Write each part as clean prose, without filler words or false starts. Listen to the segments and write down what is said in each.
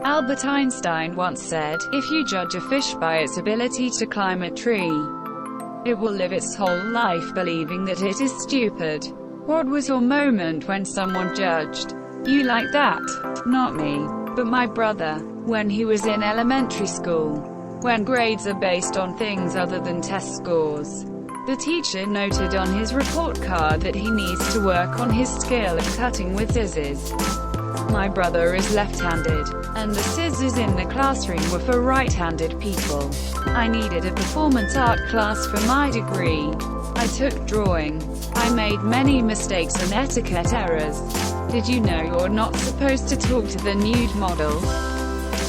Albert Einstein once said, "If you judge a fish by its ability to climb a tree, it will live its whole life believing that it is stupid." What was your moment when someone judged you like that? Not me, but my brother. When he was in elementary school. When grades are based on things other than test scores. The teacher noted on his report card that he needs to work on his skill at cutting with scissors. My brother is left-handed, and the scissors in the classroom were for right-handed people. I needed a performance art class for my degree. I took drawing. I made many mistakes and etiquette errors. Did you know you're not supposed to talk to the nude model?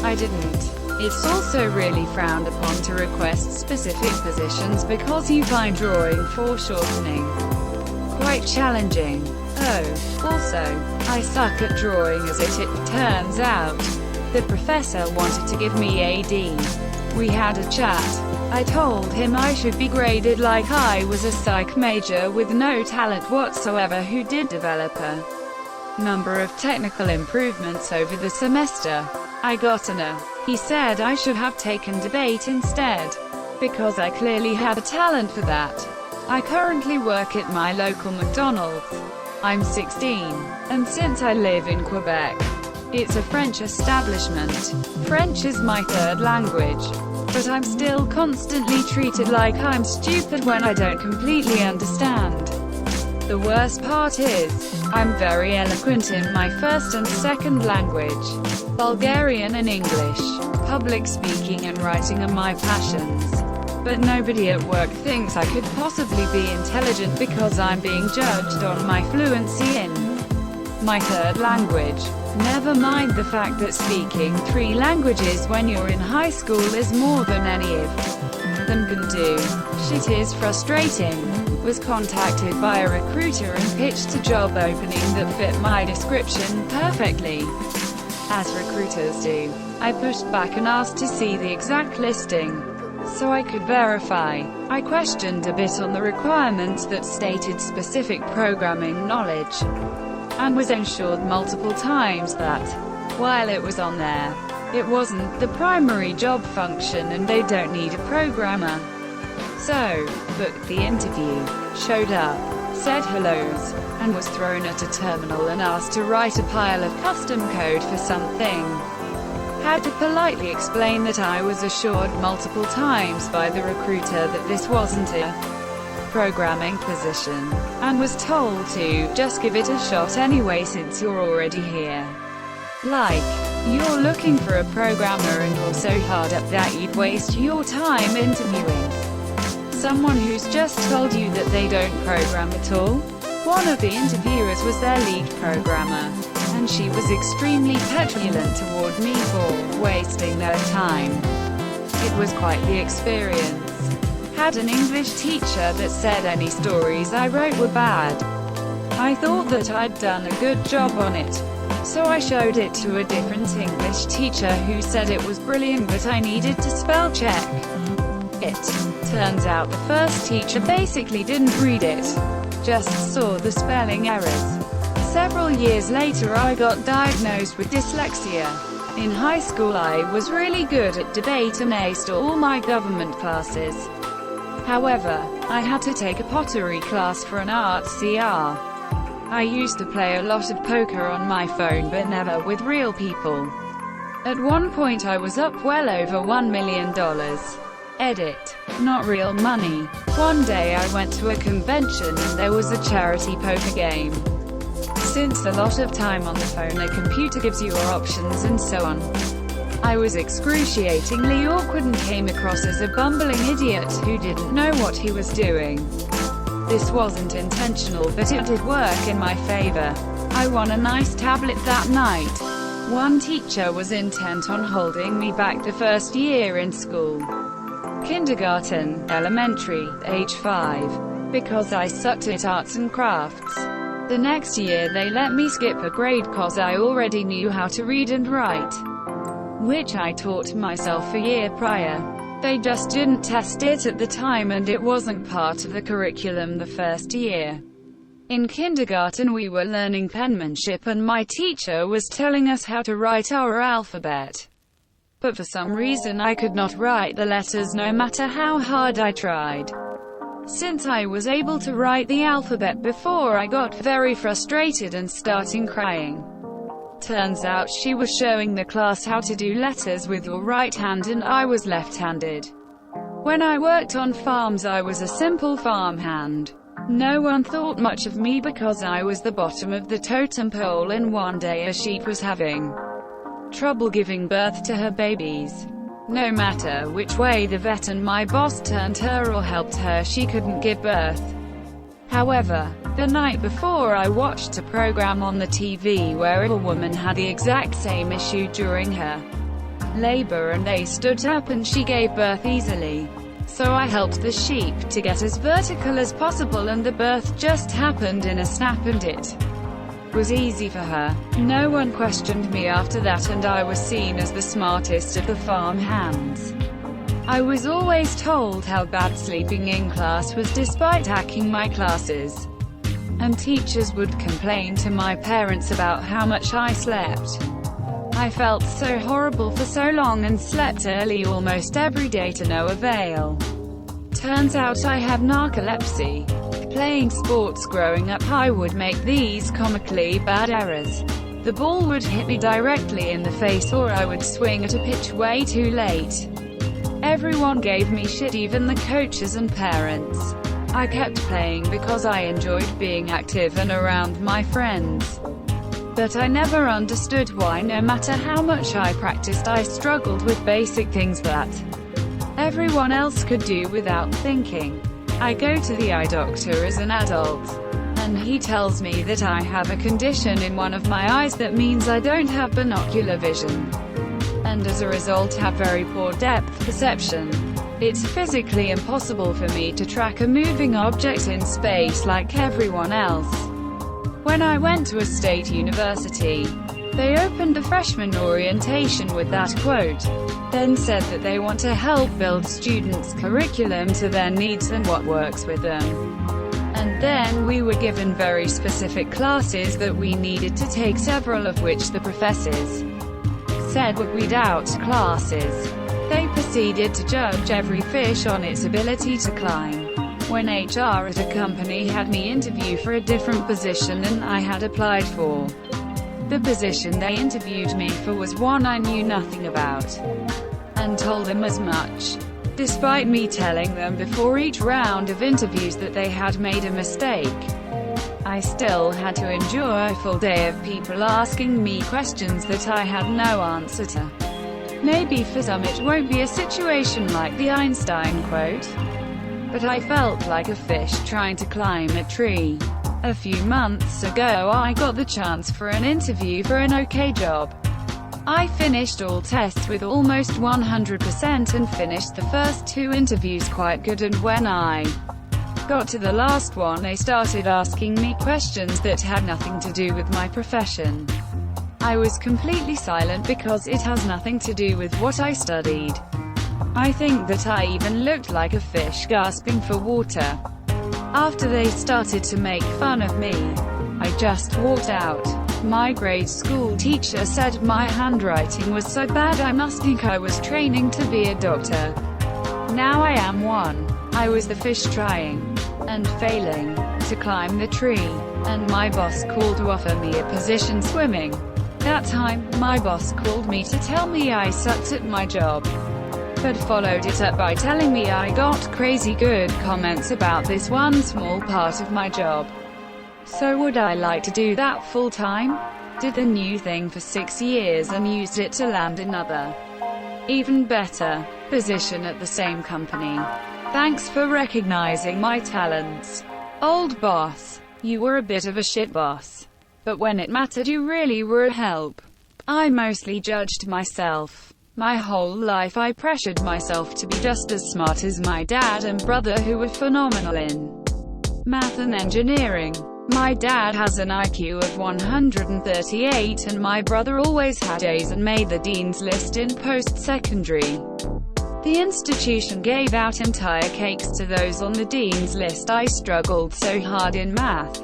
I didn't. It's also really frowned upon to request specific positions because you find drawing foreshortening quite challenging. Oh, also, I suck at drawing as it turns out. The professor wanted to give me a D. We had a chat. I told him I should be graded like I was a psych major with no talent whatsoever who did develop a number of technical improvements over the semester. I got an A. He said I should have taken debate instead, because I clearly had a talent for that. I currently work at my local McDonald's. I'm 16, and since I live in Quebec, it's a French establishment. French is my third language, but I'm still constantly treated like I'm stupid when I don't completely understand. The worst part is, I'm very eloquent in my first and second language. Bulgarian and English. Public speaking and writing are my passions. But nobody at work thinks I could possibly be intelligent because I'm being judged on my fluency in my third language. Never mind the fact that speaking 3 languages when you're in high school is more than any of them can do. Shit is frustrating. Was contacted by a recruiter and pitched a job opening that fit my description perfectly. As recruiters do. I pushed back and asked to see the exact listing, so I could verify. I questioned a bit on the requirements that stated specific programming knowledge, and was assured multiple times that, while it was on there, it wasn't the primary job function and they don't need a programmer. So, booked the interview, showed up, said hellos, and was thrown at a terminal and asked to write a pile of custom code for something. Had to politely explain that I was assured multiple times by the recruiter that this wasn't a programming position, and was told to just give it a shot anyway since you're already here. Like, you're looking for a programmer and you're so hard up that you'd waste your time interviewing someone who's just told you that they don't program at all? One of the interviewers was their lead programmer, and she was extremely petulant toward me for wasting their time. It was quite the experience. Had an English teacher that said any stories I wrote were bad. I thought that I'd done a good job on it, so I showed it to a different English teacher who said it was brilliant but I needed to spell check it. Turns out the first teacher basically didn't read it, just saw the spelling errors. Several years later I got diagnosed with dyslexia. In high school I was really good at debate and aced all my government classes. However, I had to take a pottery class for an art CR. I used to play a lot of poker on my phone but never with real people. At one point I was up well over $1 million. Edit. Not real money. One day I went to a convention and there was a charity poker game. Since a lot of time on the phone a computer gives you options and so on. I was excruciatingly awkward and came across as a bumbling idiot who didn't know what he was doing. This wasn't intentional but it did work in my favor. I won a nice tablet that night. One teacher was intent on holding me back the first year in school. Kindergarten, elementary, age 5. Because I sucked at arts and crafts. The next year they let me skip a grade cause I already knew how to read and write, which I taught myself a year prior. They just didn't test it at the time and it wasn't part of the curriculum the first year. In kindergarten we were learning penmanship and my teacher was telling us how to write our alphabet. But for some reason I could not write the letters no matter how hard I tried. Since I was able to write the alphabet before, I got very frustrated and starting crying. Turns out she was showing the class how to do letters with your right hand and I was left-handed. When I worked on farms I was a simple farmhand. No one thought much of me because I was the bottom of the totem pole, and one day a sheep was having trouble giving birth to her babies. No matter which way the vet and my boss turned her or helped her, she couldn't give birth. However, the night before I watched a program on the TV where a woman had the exact same issue during her labor and they stood up and she gave birth easily. So I helped the sheep to get as vertical as possible and the birth just happened in a snap and it was easy for her. No one questioned me after that and I was seen as the smartest of the farm hands. I was always told how bad sleeping in class was despite hacking my classes. And teachers would complain to my parents about how much I slept. I felt so horrible for so long and slept early almost every day to no avail. Turns out I have narcolepsy. Playing sports growing up I would make these comically bad errors. The ball would hit me directly in the face or I would swing at a pitch way too late. Everyone gave me shit, even the coaches and parents. I kept playing because I enjoyed being active and around my friends. But I never understood why no matter how much I practiced I struggled with basic things that everyone else could do without thinking. I go to the eye doctor as an adult, and he tells me that I have a condition in one of my eyes that means I don't have binocular vision, and as a result have very poor depth perception. It's physically impossible for me to track a moving object in space like everyone else. When I went to a state university, they opened a freshman orientation with that quote, then said that they want to help build students' curriculum to their needs and what works with them. And then we were given very specific classes that we needed to take, several of which the professors said would weed out classes. They proceeded to judge every fish on its ability to climb. When HR at a company had me interview for a different position than I had applied for. The position they interviewed me for was one I knew nothing about, and told them as much. Despite me telling them before each round of interviews that they had made a mistake, I still had to endure a full day of people asking me questions that I had no answer to. Maybe for some it won't be a situation like the Einstein quote, but I felt like a fish trying to climb a tree. A few months ago I got the chance for an interview for an okay job. I finished all tests with almost 100% and finished the first 2 interviews quite good, and when I got to the last one they started asking me questions that had nothing to do with my profession. I was completely silent because it has nothing to do with what I studied. I think that I even looked like a fish gasping for water. After they started to make fun of me, I just walked out. My grade school teacher said my handwriting was so bad I must think I was training to be a doctor. Now I am one. I was the fish trying and failing to climb the tree, and my boss called to offer me a position swimming. That time, my boss called me to tell me I sucked at my job, but followed it up by telling me I got crazy good comments about this one small part of my job. So would I like to do that full time? Did the new thing for 6 years and used it to land another, even better, position at the same company. Thanks for recognizing my talents, old boss. You were a bit of a shit boss, but when it mattered you really were a help. I mostly judged myself. My whole life I pressured myself to be just as smart as my dad and brother, who were phenomenal in math and engineering. My dad has an IQ of 138 and my brother always had A's and made the dean's list in post-secondary. The institution gave out entire cakes to those on the dean's list. I struggled so hard in math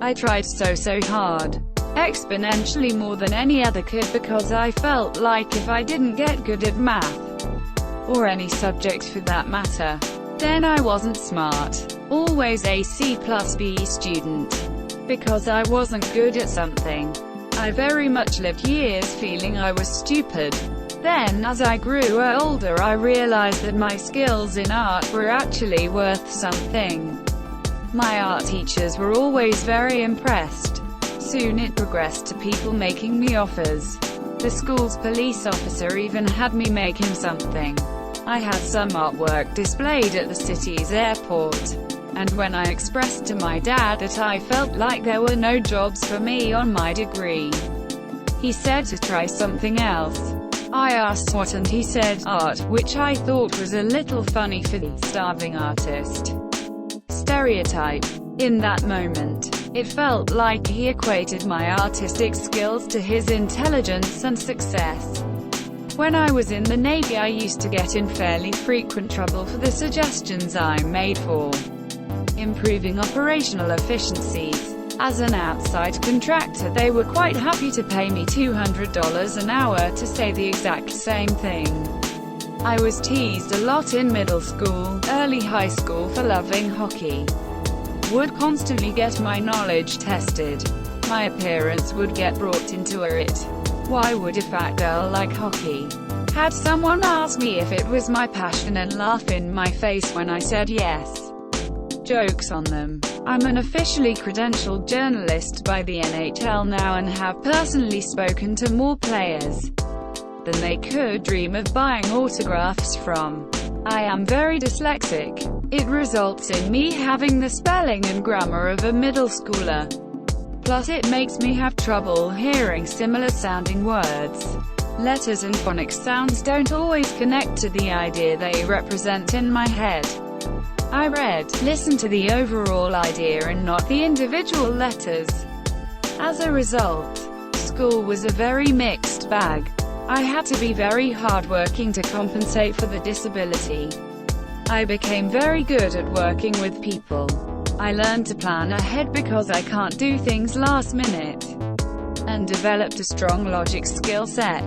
I tried so hard, exponentially more than any other kid, because I felt like if I didn't get good at math, or any subject for that matter, then I wasn't smart. Always a C plus B student. Because I wasn't good at something, I very much lived years feeling I was stupid. Then, as I grew older, I realized that my skills in art were actually worth something. My art teachers were always very impressed. Soon it progressed to people making me offers. The school's police officer even had me make him something. I had some artwork displayed at the city's airport. And when I expressed to my dad that I felt like there were no jobs for me on my degree, he said to try something else. I asked what, and he said, art, which I thought was a little funny for the starving artist stereotype. In that moment, it felt like he equated my artistic skills to his intelligence and success. When I was in the Navy, I used to get in fairly frequent trouble for the suggestions I made for improving operational efficiencies. As an outside contractor, they were quite happy to pay me $200 an hour to say the exact same thing. I was teased a lot in middle school, early high school for loving hockey. Would constantly get my knowledge tested. My appearance would get brought into it. Why would a fat girl like hockey? Had someone asked me if it was my passion and laugh in my face when I said yes. Jokes on them. I'm an officially credentialed journalist by the NHL now and have personally spoken to more players than they could dream of buying autographs from. I am very dyslexic. It results in me having the spelling and grammar of a middle schooler. Plus it makes me have trouble hearing similar sounding words. Letters and phonics sounds don't always connect to the idea they represent in my head. I listen to the overall idea and not the individual letters. As a result, school was a very mixed bag. I had to be very hardworking to compensate for the disability. I became very good at working with people. I learned to plan ahead because I can't do things last minute, and developed a strong logic skill set.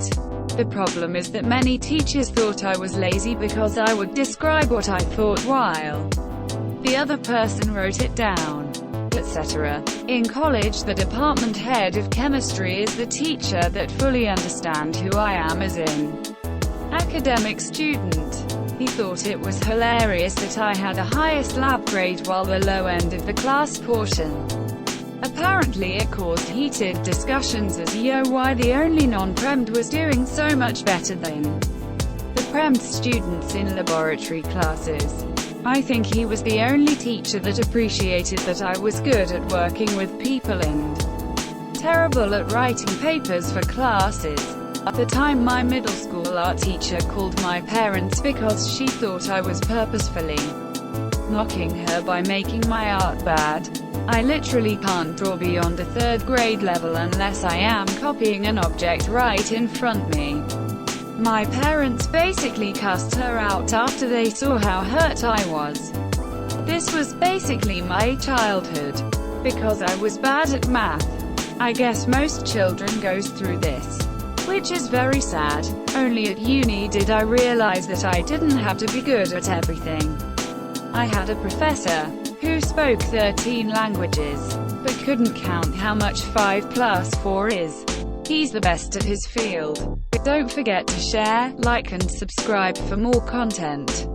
The problem is that many teachers thought I was lazy because I would describe what I thought while the other person wrote it down, etc. In college, the department head of chemistry is the teacher that fully understands who I am as an academic student. He thought it was hilarious that I had a highest lab grade while the low end of the class portion. Apparently it caused heated discussions as why the only non-premed was doing so much better than the premed students in laboratory classes. I think he was the only teacher that appreciated that I was good at working with people and terrible at writing papers for classes. At the time, my middle school art teacher called my parents because she thought I was purposefully mocking her by making my art bad. I literally can't draw beyond a third grade level unless I am copying an object right in front of me. My parents basically cussed her out after they saw how hurt I was. This was basically my childhood. Because I was bad at math. I guess most children goes through this, which is very sad. Only at uni did I realize that I didn't have to be good at everything. I had a professor who spoke 13 languages, but couldn't count how much 5 plus 4 is. He's the best at his field. Don't forget to share, like and subscribe for more content.